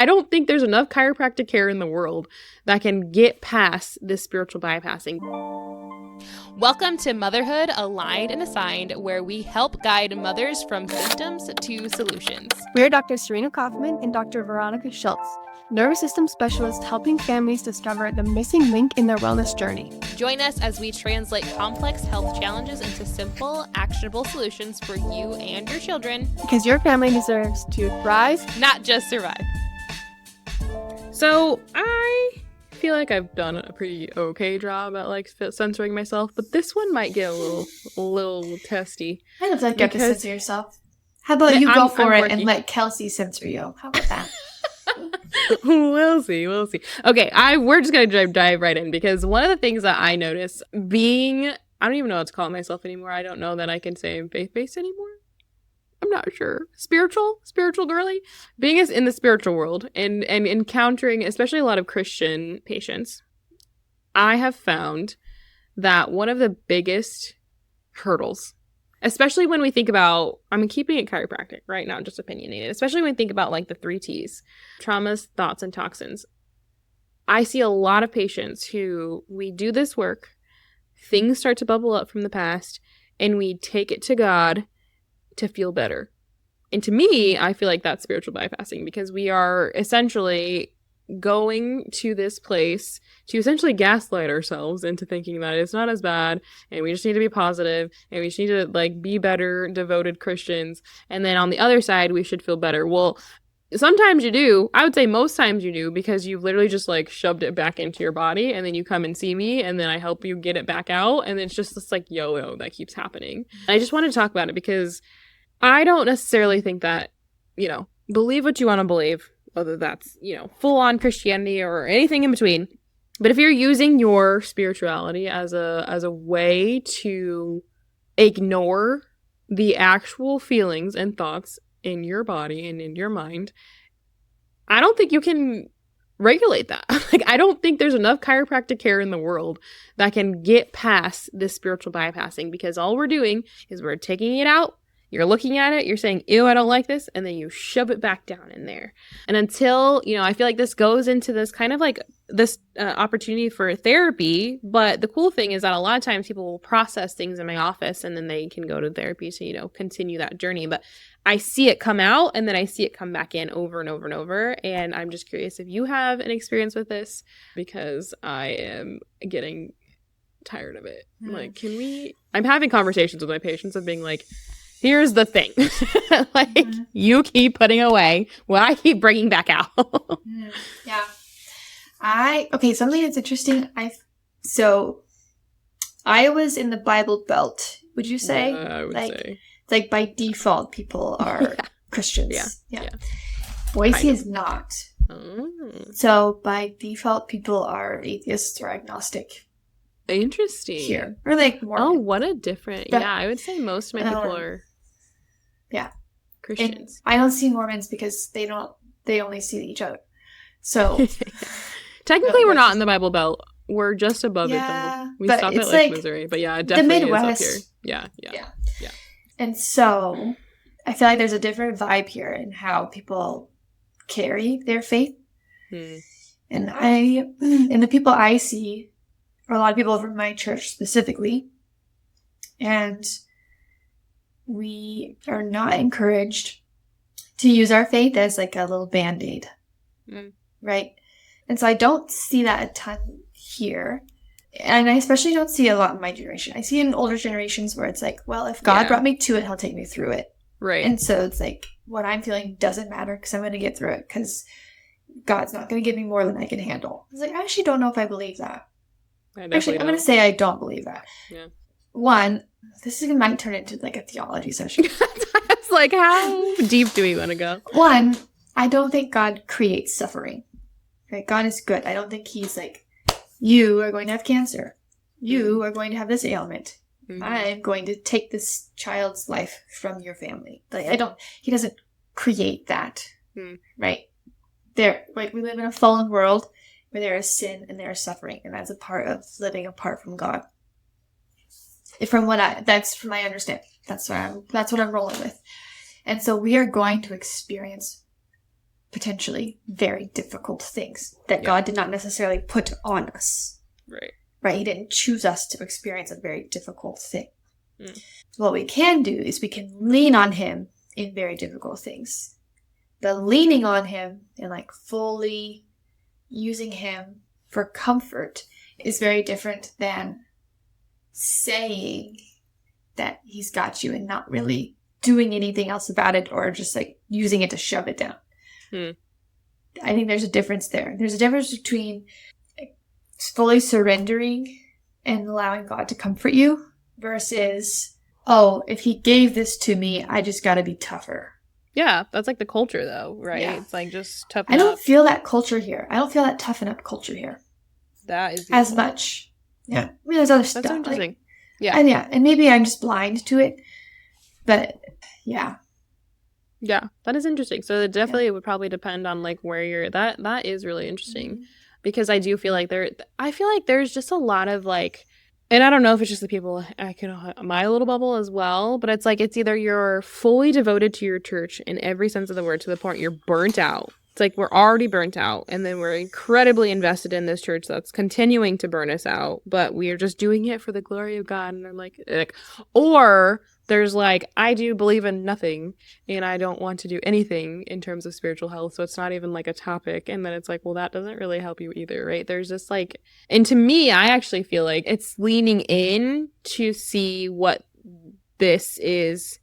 I don't think there's enough chiropractic care in the world that can get past this spiritual bypassing. Welcome to Motherhood, Aligned and Assigned, where we help guide mothers from symptoms to solutions. We're Dr. Serena and Dr. Veronica Schultz, nervous system specialists helping families discover the missing link in their wellness journey. Join us as we translate complex health challenges into simple, actionable solutions for you and your children. Because your family deserves to thrive, not just survive. So I feel like I've done a pretty okay job at censoring myself, but this one might get a little testy. I don't feel like you have to censor yourself. How about you go for it and let Kelsey censor you? How about that? We'll see. Okay, we're just gonna dive right in, because one of the things that I notice being, I don't even know what to call myself anymore. I don't know that I can say I'm faith-based anymore. I'm not sure. Spiritual girly. Being in the spiritual world and encountering especially a lot of Christian patients, I have found that one of the biggest hurdles, especially when we think about, I'm keeping it chiropractic right now, just opinionated, especially when we think about like the 3 T's, traumas, thoughts, and toxins. I see a lot of patients who, we do this work, things start to bubble up from the past, and we take it to God to feel better. And to me, I feel like that's spiritual bypassing, because we are essentially going to this place to essentially gaslight ourselves into thinking that it's not as bad, and we just need to be positive, and we just need to like be better, devoted Christians, and then on the other side we should feel better. Well, sometimes you do. I would say most times you do, because you've literally just like shoved it back into your body, and then you come and see me, and then I help you get it back out, and it's just this like yo-yo that keeps happening. I just want to talk about it because I don't necessarily think that, believe what you want to believe, whether that's, full-on Christianity or anything in between. But if you're using your spirituality as a way to ignore the actual feelings and thoughts in your body and in your mind, I don't think you can regulate that. I don't think there's enough chiropractic care in the world that can get past this spiritual bypassing, because all we're doing is we're taking it out. You're looking at it, you're saying, ew, I don't like this, and then you shove it back down in there. And until, I feel like this goes into this kind of like this opportunity for therapy. But the cool thing is that a lot of times people will process things in my office, and then they can go to therapy to, continue that journey. But I see it come out, and then I see it come back in over and over and over. And I'm just curious if you have an experience with this, because I am getting tired of it. I'm having conversations with my patients of being like, here's the thing. You keep putting away what I keep bringing back out. Yeah. Something that's interesting. I was in the Bible Belt, would you say? I would say. Like by default, people are Christians. Yeah. Boise is not. Oh. So by default, people are atheists or agnostic. Interesting. Here. Or like Mormon. Oh, what a different. I would say most of my people are Christians. And I don't see Mormons because they only see each other. So technically we're not in the Bible Belt. We're just above it though. We stop at Lake Missouri. But yeah, it definitely the Midwest, is up here. Yeah. And so I feel like there's a different vibe here in how people carry their faith. And the people I see are a lot of people from my church specifically. And we are not encouraged to use our faith as like a little Band-Aid. Right? And so I don't see that a ton here. And I especially don't see a lot in my generation. I see in older generations where it's like, well, if God brought me to it, he'll take me through it. Right. And so it's like, what I'm feeling doesn't matter because I'm going to get through it because God's not going to give me more than I can handle. I was like, I actually don't know if I believe that. Actually, I'm going to say I don't believe that. Yeah. One, this might turn into like a theology session. It's like, how deep do we want to go? One, I don't think God creates suffering. Right? God is good. I don't think he's like, you are going to have cancer. You are going to have this ailment. I'm going to take this child's life from your family. He doesn't create that. Right? We live in a fallen world where there is sin and there is suffering, and that's a part of living apart from God. That's from my understanding. That's what I'm rolling with. And so we are going to experience potentially very difficult things that God did not necessarily put on us. Right? He didn't choose us to experience a very difficult thing. What we can do is we can lean on him in very difficult things. The leaning on him and like fully using him for comfort is very different than saying that he's got you and not really doing anything else about it, or just like using it to shove it down. I think there's a difference there. There's a difference between fully surrendering and allowing God to comfort you versus, oh, if he gave this to me, I just got to be tougher. Yeah, that's like the culture though, right? Yeah. It's like just toughen up. I don't feel that culture here. I don't feel that toughen up culture here. That is as much. Yeah. I mean, there's other That's stuff. interesting. Like, yeah. And maybe I'm just blind to it. But yeah. Yeah, that is interesting. So it definitely would probably depend on like where you're that is really interesting because I do feel like there's just a lot of like, and I don't know if it's just the people my little bubble as well, but it's like it's either you're fully devoted to your church in every sense of the word to the point you're burnt out. It's like we're already burnt out, and then we're incredibly invested in this church that's continuing to burn us out, but we are just doing it for the glory of God. And they're like, or there's like, I do believe in nothing, and I don't want to do anything in terms of spiritual health, so it's not even like a topic. And then it's like, well, that doesn't really help you either, right? There's just like, and to me, I actually feel like it's leaning in to see what this is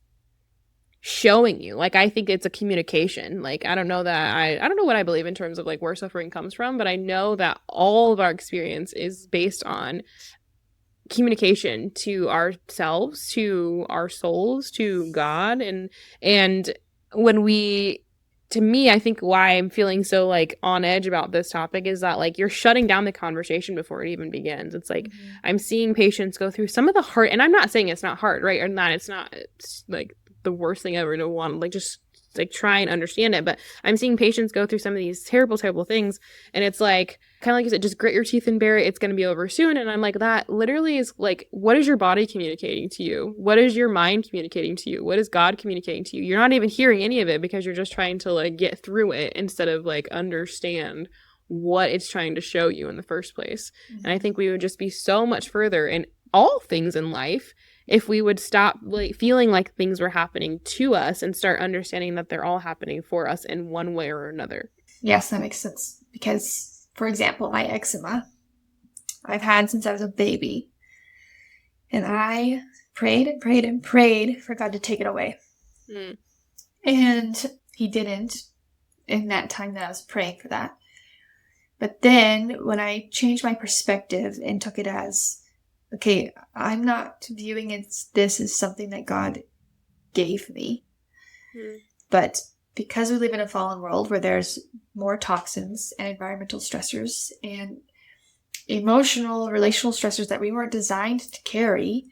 showing you. Like, I think it's a communication. Like, I don't know what I believe in terms of like where suffering comes from, but I know that all of our experience is based on communication to ourselves, to our souls, to God. And when we, to me, I think why I'm feeling so like on edge about this topic is that like you're shutting down the conversation before it even begins. It's like I'm seeing patients go through some of the hard, and I'm not saying it's not hard, right? Or not, it's like the worst thing ever to want, like just like try and understand it. But I'm seeing patients go through some of these terrible, terrible things, and it's like kind of like you said, just grit your teeth and bear it. It's going to be over soon. And I'm like, that literally is like, what is your body communicating to you? What is your mind communicating to you? What is God communicating to you? You're not even hearing any of it because you're just trying to like get through it instead of like understand what it's trying to show you in the first place. And I think we would just be so much further in all things in life if we would stop like feeling like things were happening to us and start understanding that they're all happening for us in one way or another. Yes, that makes sense. Because, for example, my eczema, I've had since I was a baby. And I prayed and prayed and prayed for God to take it away. And he didn't in that time that I was praying for that. But then when I changed my perspective and took it as, okay, I'm not viewing this as something that God gave me. But because we live in a fallen world where there's more toxins and environmental stressors and emotional, relational stressors that we weren't designed to carry,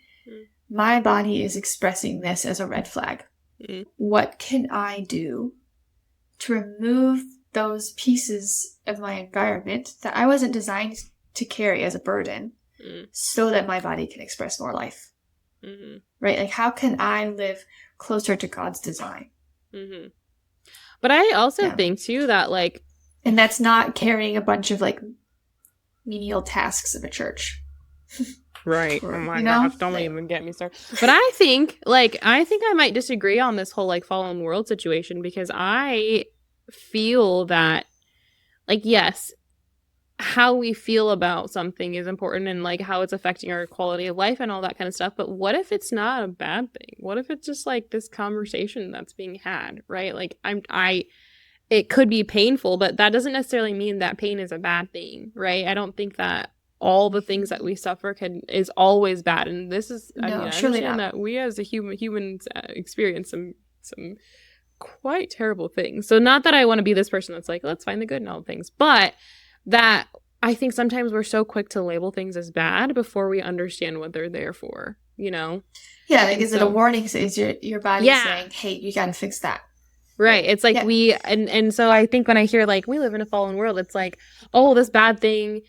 my body is expressing this as a red flag. What can I do to remove those pieces of my environment that I wasn't designed to carry as a burden? So that my body can express more life. Right? Like, how can I live closer to God's design? But I also think, too, that, like... And that's not carrying a bunch of, like, menial tasks of a church. Right. Oh, my gosh. Don't even get me started. But I think I might disagree on this whole, like, fallen world situation because I feel that, like, yes, how we feel about something is important and like how it's affecting our quality of life and all that kind of stuff. But what if it's not a bad thing? What if it's just like this conversation that's being had, right? Like it could be painful, but that doesn't necessarily mean that pain is a bad thing, right? I don't think that all the things that we suffer is always bad. And this is, I understand that we as a humans experience some quite terrible things. So not that I want to be this person that's like, let's find the good in all things, but that I think sometimes we're so quick to label things as bad before we understand what they're there for, you know? Yeah, like, is it a warning? Is your body saying, hey, you got to fix that? Right. It's like and so I think when I hear like, we live in a fallen world, it's like, oh, this bad things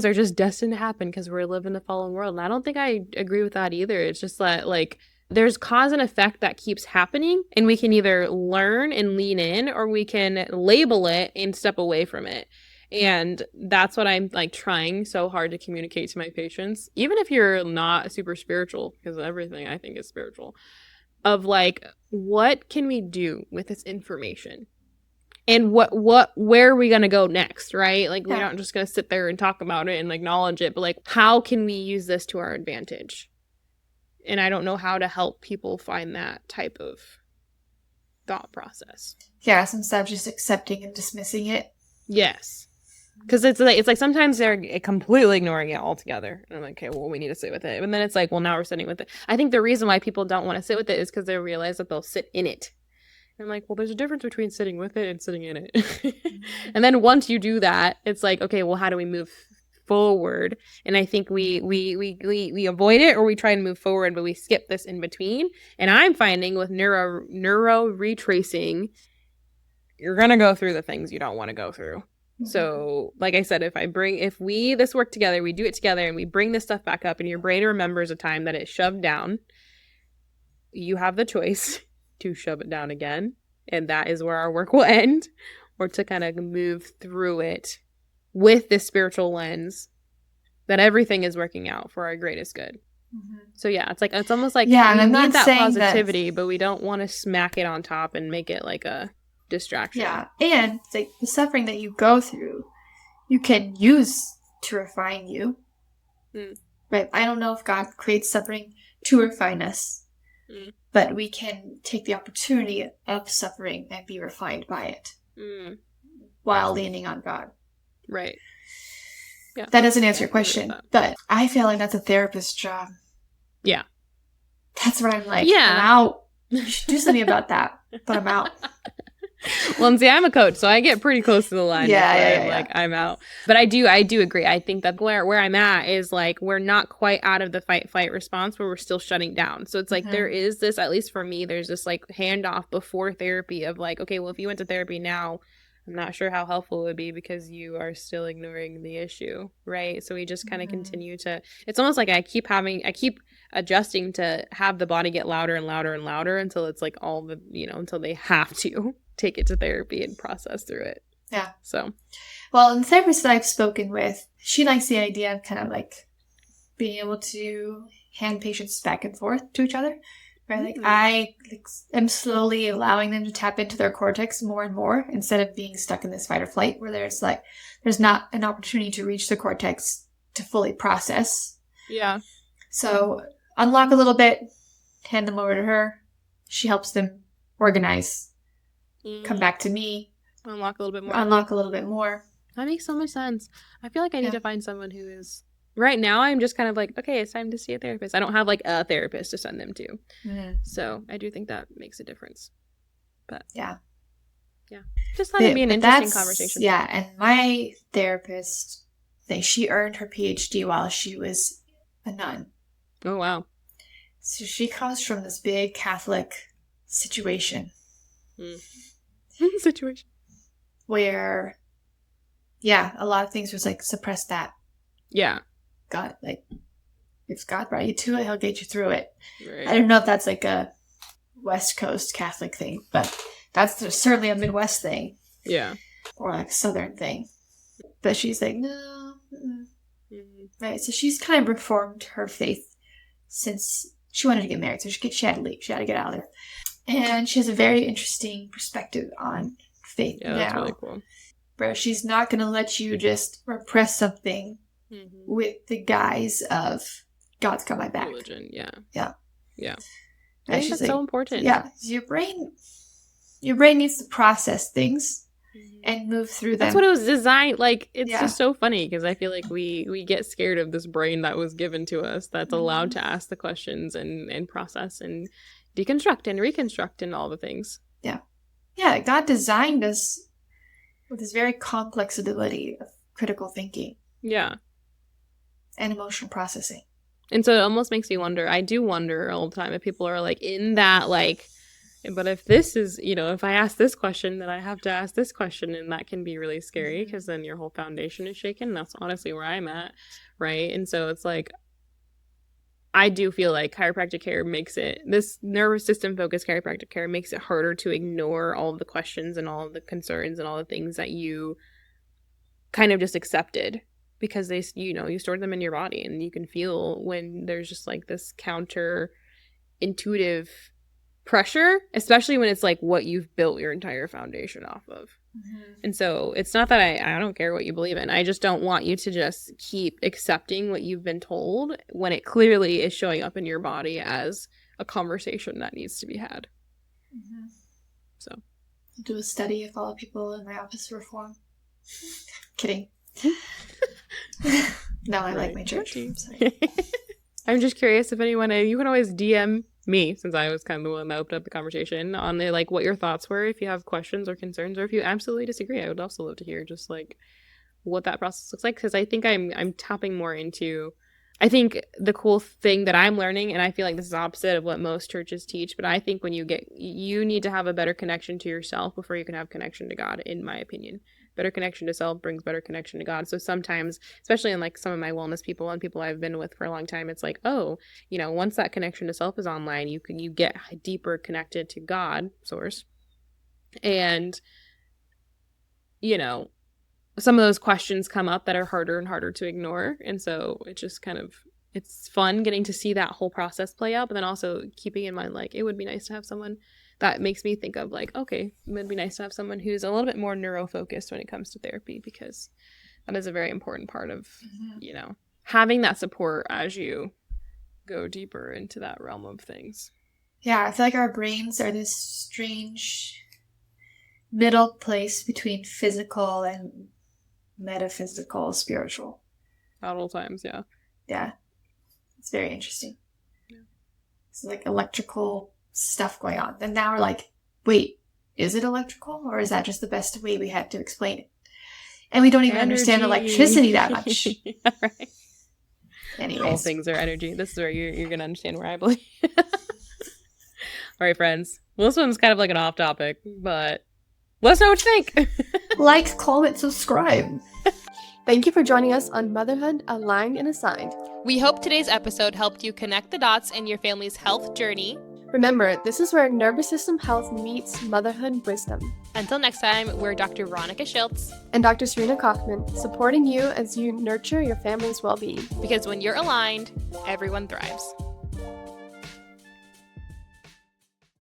are just destined to happen because we're living in a fallen world. And I don't think I agree with that either. It's just that, like, there's cause and effect that keeps happening, and we can either learn and lean in, or we can label it and step away from it. And that's what I'm like trying so hard to communicate to my patients, even if you're not super spiritual, because everything I think is spiritual, of like, what can we do with this information? And where are we going to go next, right? Like, we're not just going to sit there and talk about it and acknowledge it, but like, how can we use this to our advantage? And I don't know how to help people find that type of thought process. Yeah, so instead of just accepting and dismissing it. Yes. Because it's like sometimes they're completely ignoring it altogether. And I'm like, okay, well, we need to sit with it. And then it's like, well, now we're sitting with it. I think the reason why people don't want to sit with it is because they realize that they'll sit in it. And I'm like, well, there's a difference between sitting with it and sitting in it. And then once you do that, it's like, okay, well, how do we move forward? And I think we avoid it, or we try and move forward, but we skip this in between. And I'm finding with neuro retracing, you're gonna go through the things you don't want to go through. So, like I said, if we this work together, we do it together, and we bring this stuff back up, and your brain remembers a time that it shoved down, you have the choice to shove it down again, and that is where our work will end, or to kind of move through it with this spiritual lens that everything is working out for our greatest good. So yeah, it's almost like and we I'm not need that saying positivity, but we don't want to smack it on top and make it like a distraction. Yeah, and like the suffering that you go through, you can use to refine you. Right? I don't know if God creates suffering to refine us, but we can take the opportunity of suffering and be refined by it while leaning on God. Right. Yeah. That doesn't answer your question, but I feel like that's a therapist's job. Yeah. That's where I'm like, yeah. I'm out. You should do something about that, but I'm out. Well, and see, I'm a coach, so I get pretty close to the line. Yeah. Like, I'm out. But I do agree. I think that where I'm at is like, we're not quite out of the fight response, where we're still shutting down. So it's like, there is this, at least for me, there's this like handoff before therapy of like, okay, well, if you went to therapy now, I'm not sure how helpful it would be because you are still ignoring the issue, right? So we just kind of continue to, it's almost like I keep adjusting to have the body get louder and louder and louder until it's like all the, until they have to take it to therapy and process through it. Yeah. So. Well, in the therapist that I've spoken with, she likes the idea of kind of like being able to hand patients back and forth to each other. Right? Like I am slowly allowing them to tap into their cortex more and more instead of being stuck in this fight or flight where there's not an opportunity to reach the cortex to fully process. Yeah. So unlock a little bit, hand them over to her. She helps them organize, come back to me. Unlock a little bit more. That makes so much sense. I feel like I need to find someone who is... Right now, I'm just kind of like, okay, it's time to see a therapist. I don't have like a therapist to send them to. So I do think that makes a difference. But yeah. Just thought it'd be an interesting conversation. Yeah, and my therapist, she earned her PhD while she was a nun. Oh, wow. So she comes from this big Catholic situation. Where, a lot of things was like, suppress that. Yeah. God, like, if God brought you to it, he'll get you through it. Right. I don't know if that's like a West Coast Catholic thing, but that's certainly a Midwest thing. Yeah. Or like a Southern thing. But she's like, no. Right, so she's kind of reformed her faith since she wanted to get married. So she had to leave. She had to get out of there. And she has a very interesting perspective on faith now. That's really cool. Where she's not going to let you just repress something with the guise of God's got my back. Religion, yeah. I think that's so important. Yeah, your brain needs to process things and move through them. That's what it was designed. Like, it's just so funny because I feel like we get scared of this brain that was given to us that's allowed to ask the questions and process and deconstruct and reconstruct and all the things. Yeah, God designed us with this very complex ability of critical thinking. Yeah. And emotional processing. And so it almost makes me wonder, I do wonder all the time if people are like in that like, but if this is, if I ask this question, then I have to ask this question, and that can be really scary because then your whole foundation is shaken. That's honestly where I'm at, right? And so it's like, I do feel like chiropractic care makes it, this nervous system focused chiropractic care makes it harder to ignore all of the questions and all of the concerns and all the things that you kind of just accepted, because they, you store them in your body, and you can feel when there's just like this counter intuitive pressure, especially when it's like what you've built your entire foundation off of. And so it's not that I don't care what you believe in. I just don't want you to just keep accepting what you've been told when it clearly is showing up in your body as a conversation that needs to be had. So I'll do a study if all people in my office reform. Kidding. No, I like my church. Sorry. I'm just curious if anyone, you can always DM me, since I was kind of the one that opened up the conversation, on the, like, what your thoughts were, if you have questions or concerns, or if you absolutely disagree. I would also love to hear just like what that process looks like, because I think I'm tapping more into, I think the cool thing that I'm learning, and I feel like this is opposite of what most churches teach, but I think when you need to have a better connection to yourself before you can have connection to God, in my opinion. Better connection to self brings better connection to God. So sometimes, especially in like some of my wellness people and people I've been with for a long time, it's like, oh, once that connection to self is online, you get deeper connected to God, source. And, some of those questions come up that are harder and harder to ignore. And so it just kind of, it's fun getting to see that whole process play out, but then also keeping in mind, like, it would be nice to have someone that makes me think of like, okay, it would be nice to have someone who's a little bit more neuro-focused when it comes to therapy, because that is a very important part of, having that support as you go deeper into that realm of things. Yeah, I feel like our brains are this strange middle place between physical and metaphysical, spiritual. At all times, yeah. Yeah. It's very interesting. Yeah. It's like electrical stuff going on. And now we're like, wait, is it electrical, or is that just the best way we had to explain it? And we don't even understand electricity that much. Yeah, right. Anyways. All things are energy. This is where you're going to understand where I believe. All right, friends. Well, this one's kind of like an off topic, but let us know what you think. Like, comment, subscribe. Thank you for joining us on Motherhood, Aligned and Assigned. We hope today's episode helped you connect the dots in your family's health journey. Remember, this is where nervous system health meets motherhood wisdom. Until next time, we're Dr. Veronica Schiltz and Dr. Serena Kaufman, supporting you as you nurture your family's well-being. Because when you're aligned, everyone thrives.